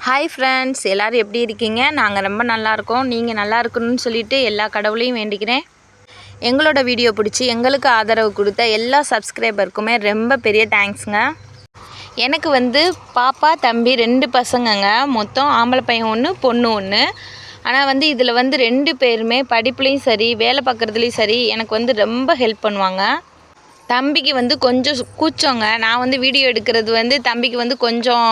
Hi friends, எல்லோரும் எப்படி இருக்கீங்க? நாங்கள் ரொம்ப நல்லா இருக்கோம். நீங்கள் நல்லா இருக்கணும்னு சொல்லிட்டு எல்லா கடவுளையும் வேண்டிக்கிறேன். எங்களோட வீடியோ பிடிச்சி எங்களுக்கு ஆதரவு கொடுத்த எல்லா சப்ஸ்கிரைபருக்குமே ரொம்ப பெரிய தேங்க்ஸுங்க. எனக்கு பாப்பா தம்பி 2 பசங்கங்க. மொத்தம் ஆம்பளை பையன் 1 பொண்ணு 1. ஆனால் இதில் 2 பேருமே படிப்புலேயும் சரி வேலை பார்க்குறதுலேயும் சரி எனக்கு ரொம்ப ஹெல்ப் பண்ணுவாங்க. தம்பிக்கு கொஞ்சம் கூச்சங்க. நான் வீடியோ எடுக்கிறது தம்பிக்கு கொஞ்சம்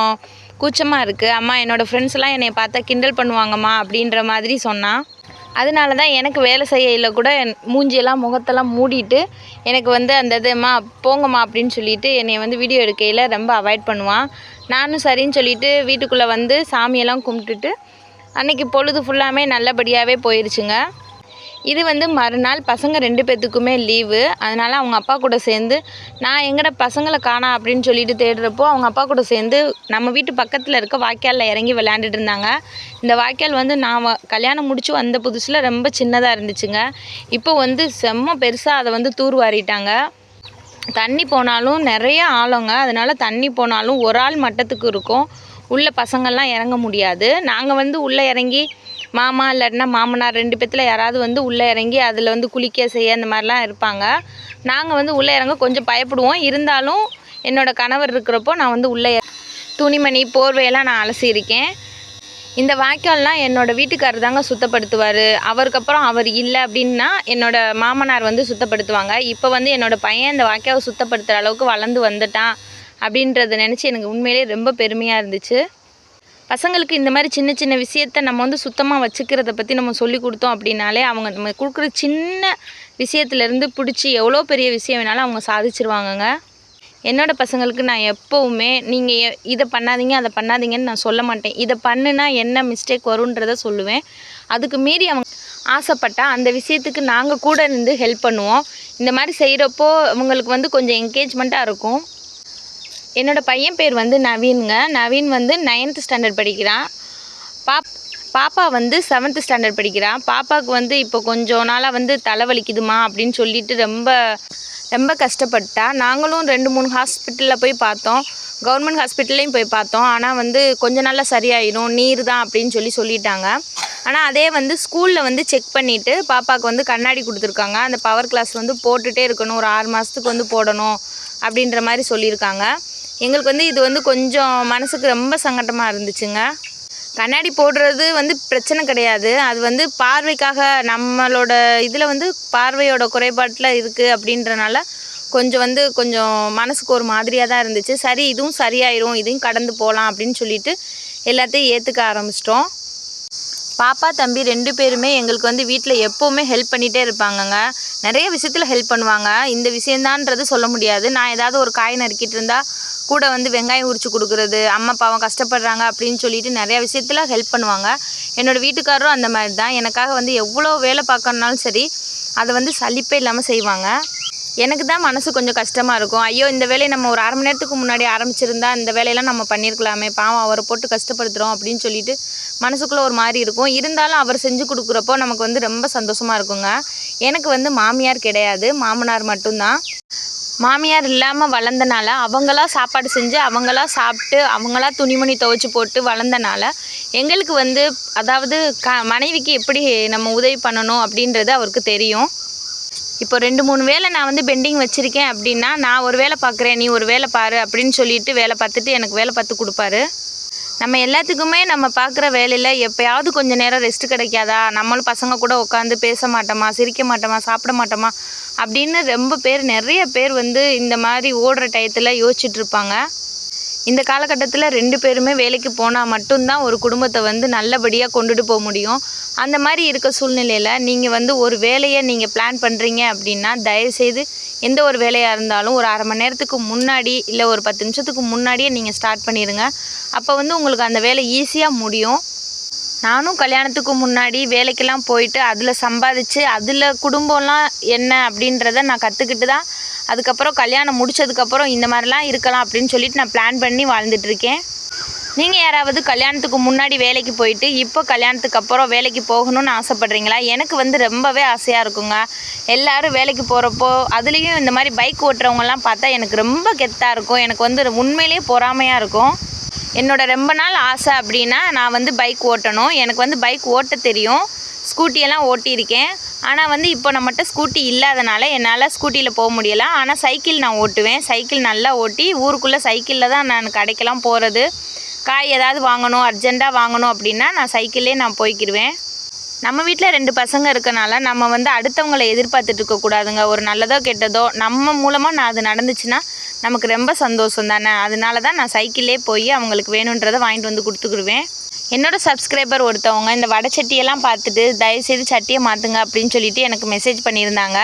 கூச்சமாக இருக்குது. அம்மா என்னோடய ஃப்ரெண்ட்ஸ்லாம் என்னை பார்த்தா கிண்டல் பண்ணுவாங்கம்மா அப்படின்ற மாதிரி சொன்னான். அதனால தான் எனக்கு வேலை செய்யல கூட மூஞ்சியெல்லாம் முகத்தெல்லாம் மூடிட்டு எனக்கு அந்த இதுமா போங்கம்மா அப்படின்னு சொல்லிட்டு என்னை வீடியோ எடுக்கையில் ரொம்ப அவாய்ட் பண்ணுவான். நானும் சரின்னு சொல்லிவிட்டு வீட்டுக்குள்ளே சாமியெல்லாம் கும்பிட்டுட்டு அன்றைக்கி பொழுது ஃபுல்லாமே நல்லபடியாகவே போயிடுச்சுங்க. இது மறுநாள் பசங்க 2 பேர்த்துக்குமே லீவு. அதனால் அவங்க அப்பா கூட சேர்ந்து நான் எங்கட பசங்களை காணா அப்படின்னு சொல்லிட்டு தேடுறப்போ அவங்க அப்பா கூட சேர்ந்து நம்ம வீட்டு பக்கத்தில் இருக்க வாய்க்காலில் இறங்கி விளையாண்டுட்டு இருந்தாங்க. இந்த வாய்க்கால் நான் கல்யாணம் முடிச்சு வந்த புதுசில் ரொம்ப சின்னதாக இருந்துச்சுங்க. இப்போ செம்ம பெருசாக அதை தூர்வாரிட்டாங்க. தண்ணி போனாலும் நிறைய ஆழங்க. அதனால் தண்ணி போனாலும் ஒரு ஆள் மட்டத்துக்கு இருக்கும். உள்ள பசங்கள்லாம் இறங்க முடியாது. நாங்கள் உள்ளே இறங்கி மாமா இல்லாட்டினா மாமனார் 2 பேத்தில் யாராவது உள்ளே இறங்கி அதில் குளிக்க செய்ய அந்த மாதிரிலாம் இருப்பாங்க. நாங்கள் உள்ளே இறங்க கொஞ்சம் பயப்படுவோம். இருந்தாலும் என்னோடய கணவர் இருக்கிறப்போ நான் உள்ளே துணிமணி போர்வையெல்லாம் நான் அலசியிருக்கேன். இந்த வாய்க்கால்லாம் என்னோடய வீட்டுக்காரர் தாங்க சுத்தப்படுத்துவார். அவருக்கப்புறம் அவர் இல்லை அப்படின்னா என்னோடய மாமனார் சுத்தப்படுத்துவாங்க. இப்போ என்னோடய பையன் இந்த வாய்க்காவை சுத்தப்படுத்துகிற அளவுக்கு வளர்ந்து வந்துட்டான் அப்படின்றத நினச்சி எனக்கு உண்மையிலே ரொம்ப பெருமையாக இருந்துச்சு. பசங்களுக்கு இந்த மாதிரி சின்ன சின்ன விஷயத்த நம்ம சுத்தமாக வச்சுக்கிறத பற்றி நம்ம சொல்லி கொடுத்தோம் அப்படின்னாலே அவங்க நம்ம கொடுக்குற சின்ன விஷயத்துலேருந்து பிடிச்சி எவ்வளோ பெரிய விஷயம் வேணாலும் அவங்க சாதிச்சிருவாங்கங்க. என்னோடய பசங்களுக்கு நான் எப்போவுமே நீங்கள் இதை பண்ணாதீங்க அதை பண்ணாதீங்கன்னு நான் சொல்ல மாட்டேன். இதை பண்ணுனா என்ன மிஸ்டேக் வருன்றதை சொல்லுவேன். அதுக்கு மீறி அவங்க ஆசைப்பட்டால் அந்த விஷயத்துக்கு நாங்கள் கூட இருந்து ஹெல்ப் பண்ணுவோம். இந்த மாதிரி செய்கிறப்போ அவங்களுக்கு கொஞ்சம் என்கரேஜ்மெண்ட்டாக இருக்கும். என்னோடய பையன் பேர் நவீனுங்க. நவீன் 9th ஸ்டாண்டர்ட் படிக்கிறான். பாப்பா 7th ஸ்டாண்டர்ட் படிக்கிறான். பாப்பாவுக்கு இப்போ கொஞ்சம் நாளாக தலைவலிக்குதுமா அப்படின்னு சொல்லிட்டு ரொம்ப ரொம்ப கஷ்டப்பட்டா. நாங்களும் 2-3 ஹாஸ்பிட்டலில் போய் பார்த்தோம். கவர்மெண்ட் ஹாஸ்பிட்டல்லையும் போய் பார்த்தோம். ஆனால் கொஞ்ச நாளில் சரியாயிடும், நீர் தான் அப்படின்னு சொல்லிட்டாங்க. ஆனால் அதே ஸ்கூலில் செக் பண்ணிவிட்டு பாப்பாவுக்கு கண்ணாடி கொடுத்துருக்காங்க. அந்த பவர் கிளாஸ் போட்டுகிட்டே இருக்கணும், ஒரு 6 மாதத்துக்கு போடணும் அப்படின்ற மாதிரி சொல்லியிருக்காங்க. எங்களுக்கு இது கொஞ்சம் மனசுக்கு ரொம்ப சங்கடமாக இருந்துச்சுங்க. கண்ணாடி போடுறது பிரச்சனை கிடையாது. அது பார்வைக்காக நம்மளோட இதில் பார்வையோட குறைபாட்டில் இருக்குது அப்படின்றனால கொஞ்சம் மனசுக்கு ஒரு மாதிரியாக தான் இருந்துச்சு. சரி, இதுவும் சரியாயிரும், இதையும் கடந்து போகலாம் அப்படின்னு சொல்லிட்டு எல்லாத்தையும் ஏற்றுக்க ஆரம்பிச்சிட்டோம். பாப்பா தம்பி 2 பேருமே எங்களுக்கு வீட்டில் எப்போவுமே ஹெல்ப் பண்ணிகிட்டே இருப்பாங்கங்க. நிறைய விஷயத்தில் ஹெல்ப் பண்ணுவாங்க. இந்த விஷயந்தான்றது சொல்ல முடியாது. நான் ஏதாவது ஒரு காய் நறுக்கிட்டு இருந்தால் கூட வெங்காயம் உரித்து கொடுக்குறது, அம்மா பாவம் கஷ்டப்படுறாங்க அப்படின்னு சொல்லிட்டு நிறையா விஷயத்தில் ஹெல்ப் பண்ணுவாங்க. என்னோடய வீட்டுக்காரரும் அந்த மாதிரி தான். எனக்காக எவ்வளோ வேலை பார்க்கணுனாலும் சரி அதை சலிப்பே இல்லாமல் செய்வாங்க. எனக்கு தான் மனசு கொஞ்சம் கஷ்டமாக இருக்கும். ஐயோ, இந்த வேலையை நம்ம ஒரு 1/2 மணி நேரத்துக்கு முன்னாடி ஆரம்பிச்சிருந்தா இந்த வேலையெல்லாம் நம்ம பண்ணியிருக்கலாமே, பாவம் அவரை போட்டு கஷ்டப்படுத்துகிறோம் அப்படின்னு சொல்லிட்டு மனசுக்குள்ளே ஒரு மாதிரி இருக்கும். இருந்தாலும் அவர் செஞ்சு கொடுக்குறப்போ நமக்கு ரொம்ப சந்தோஷமாக இருக்குங்க. எனக்கு மாமியார் கிடையாது, மாமனார் மட்டும்தான். மாமியார் இல்லாமல் வளர்ந்தனால அவங்களா சாப்பாடு செஞ்சு அவங்களா சாப்பிட்டு அவங்களா துணிமணி துவைச்சி போட்டு வளர்ந்தனால எங்களுக்கு அதாவது மனைவிக்கு எப்படி நம்ம உதவி பண்ணணும் அப்படின்றது அவருக்கு தெரியும். இப்போ 2-3 வேலை நான் பெண்டிங் வச்சுருக்கேன் அப்படின்னா, நான் ஒரு வேலை பார்க்குறேன், நீ ஒரு வேலை பாரு அப்படின்னு சொல்லிட்டு வேலை பார்த்துட்டு எனக்கு வேலை பார்த்து கொடுப்பாரு. நம்ம எல்லாத்துக்குமே நம்ம பார்க்குற வேலையில் எப்போயாவது கொஞ்சம் நேரம் ரெஸ்ட் கிடைக்காதா, நம்மளும் பசங்க கூட உட்காந்து பேச மாட்டோமா, சிரிக்க மாட்டோமா, சாப்பிட மாட்டோமா அப்படின்னு நிறைய பேர் இந்த மாதிரி ஓடுற டயத்தில் யோசிச்சுட்ருப்பாங்க. இந்த காலகட்டத்தில் 2 பேருமே வேலைக்கு போனால் மட்டும்தான் ஒரு குடும்பத்தை நல்லபடியாக கொண்டுட்டு போக முடியும். அந்த மாதிரி இருக்க சூழ்நிலையில் நீங்கள் ஒரு வேலையை நீங்கள் பிளான் பண்ணுறீங்க அப்படின்னா தயவுசெய்து எந்த ஒரு வேலையாக இருந்தாலும் ஒரு 1/2 மணி நேரத்துக்கு முன்னாடி இல்லை ஒரு 10 நிமிஷத்துக்கு முன்னாடியே நீங்கள் ஸ்டார்ட் பண்ணிடுங்க. அப்போ உங்களுக்கு அந்த வேலை ஈஸியாக முடியும். நானும் கல்யாணத்துக்கு முன்னாடி வேலைக்கெல்லாம் போயிட்டு அதில் சம்பாதிச்சு அதில் குடும்பம்லாம் என்ன அப்படின்றத நான் கற்றுக்கிட்டு தான் அதுக்கப்புறம் கல்யாணம் முடித்ததுக்கப்புறம் இந்த மாதிரிலாம் இருக்கலாம் அப்படின்னு சொல்லிட்டு நான் பிளான் பண்ணி வாழ்ந்துட்டுருக்கேன். நீங்கள் யாராவது கல்யாணத்துக்கு முன்னாடி வேலைக்கு போயிட்டு இப்போ கல்யாணத்துக்கு அப்புறம் வேலைக்கு போகணும்னு ஆசைப்பட்றீங்களா? எனக்கு ரொம்பவே ஆசையாக இருக்குங்க. எல்லோரும் வேலைக்கு போகிறப்போ அதுலேயும் இந்த மாதிரி பைக் ஓட்டுறவங்கலாம் பார்த்தா எனக்கு ரொம்ப கெத்தாக இருக்கும். எனக்கு உண்மையிலேயே பொறாமையாக இருக்கும். என்னோட ரொம்ப நாள் ஆசை அப்படின்னா நான் வந்து பைக் ஓட்டணும். எனக்கு வந்து பைக் ஓட்ட தெரியும், ஸ்கூட்டியெல்லாம் ஓட்டியிருக்கேன். ஆனால் வந்து இப்போ நம்மகிட்ட ஸ்கூட்டி இல்லாதனால என்னால் ஸ்கூட்டியில் போக முடியலை. ஆனால் சைக்கிள் நான் ஓட்டுவேன். சைக்கிள் நல்லா ஓட்டி ஊருக்குள்ளே சைக்கிளில் தான் நான் கடைக்கெல்லாம் போகிறது. காய் ஏதாவது வாங்கணும், அர்ஜெண்ட்டாக வாங்கணும் அப்படின்னா நான் சைக்கிள்லேயே நான் போய்க்கிடுவேன். நம்ம வீட்டில் 2 பசங்க இருக்கனால நம்ம வந்து அடுத்தவங்களை எதிர்பார்த்துட்டு இருக்கக்கூடாதுங்க. ஒரு நல்லதோ கெட்டதோ நம்ம மூலமாக நான் அது நடந்துச்சுன்னா நமக்கு ரொம்ப சந்தோஷம் தானே. அதனால தான் நான் சைக்கிள்லே போய் அவங்களுக்கு வேணுன்றதை வாங்கிட்டு வந்து கொடுத்துக்கிடுவேன். என்னோடய சப்ஸ்கிரைபர் ஒருத்தவங்க இந்த வடை சட்டியெல்லாம் பார்த்துட்டு தயவுசெய்து சட்டியை மாற்றுங்க அப்படின்னு சொல்லிட்டு எனக்கு மெசேஜ் பண்ணியிருந்தாங்க.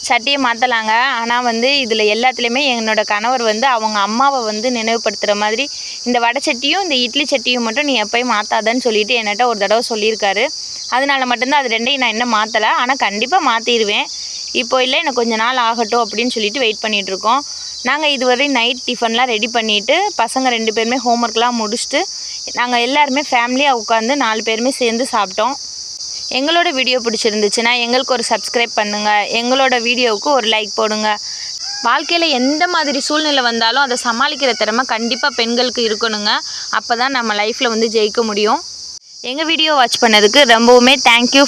சட்டியை மாற்றலாங்க, ஆனால் வந்து இதில் எல்லாத்துலேயுமே என்னோடய கணவர் வந்து அவங்க அம்மாவை வந்து நினைவுபடுத்துகிற மாதிரி இந்த வடை சட்டியும் இந்த இட்லி சட்டியும் மட்டும் நீ எப்போயும் மாற்றாதன்னு சொல்லிட்டு என்கிட்ட ஒரு தடவை சொல்லியிருக்காரு. அதனால மட்டும்தான் அது 2ஐயும் நான் இன்னும் மாற்றலை. ஆனால் கண்டிப்பாக மாற்றிடுவேன். இப்போ இல்லை, எனக்கு கொஞ்சம் நாள் ஆகட்டும் அப்படின்னு சொல்லிட்டு வெயிட் பண்ணிகிட்ருக்கோம். நாங்கள் இதுவரை நைட் டிஃபன்லாம் ரெடி பண்ணிவிட்டு பசங்க 2 பேருமே ஹோம்ஒர்க்லாம் முடிச்சுட்டு நாங்கள் எல்லாருமே ஃபேமிலியாக உட்காந்து 4 பேருமே சேர்ந்து சாப்பிட்டோம். எங்களோட வீடியோ பிடிச்சிருந்துச்சுன்னா எங்களுக்கு ஒரு சப்ஸ்கிரைப் பண்ணுங்கள், எங்களோட வீடியோவுக்கு ஒரு லைக் போடுங்க. வாழ்க்கையில் எந்த மாதிரி சூழ்நிலை வந்தாலும் அதை சமாளிக்கிற திறமை கண்டிப்பாக பெண்களுக்கு இருக்கணுங்க. அப்போ தான் நம்ம லைஃப்பில் வந்து ஜெயிக்க முடியும். எங்கள் வீடியோ வாட்ச் பண்ணதுக்கு ரொம்பவுமே தேங்க்யூ.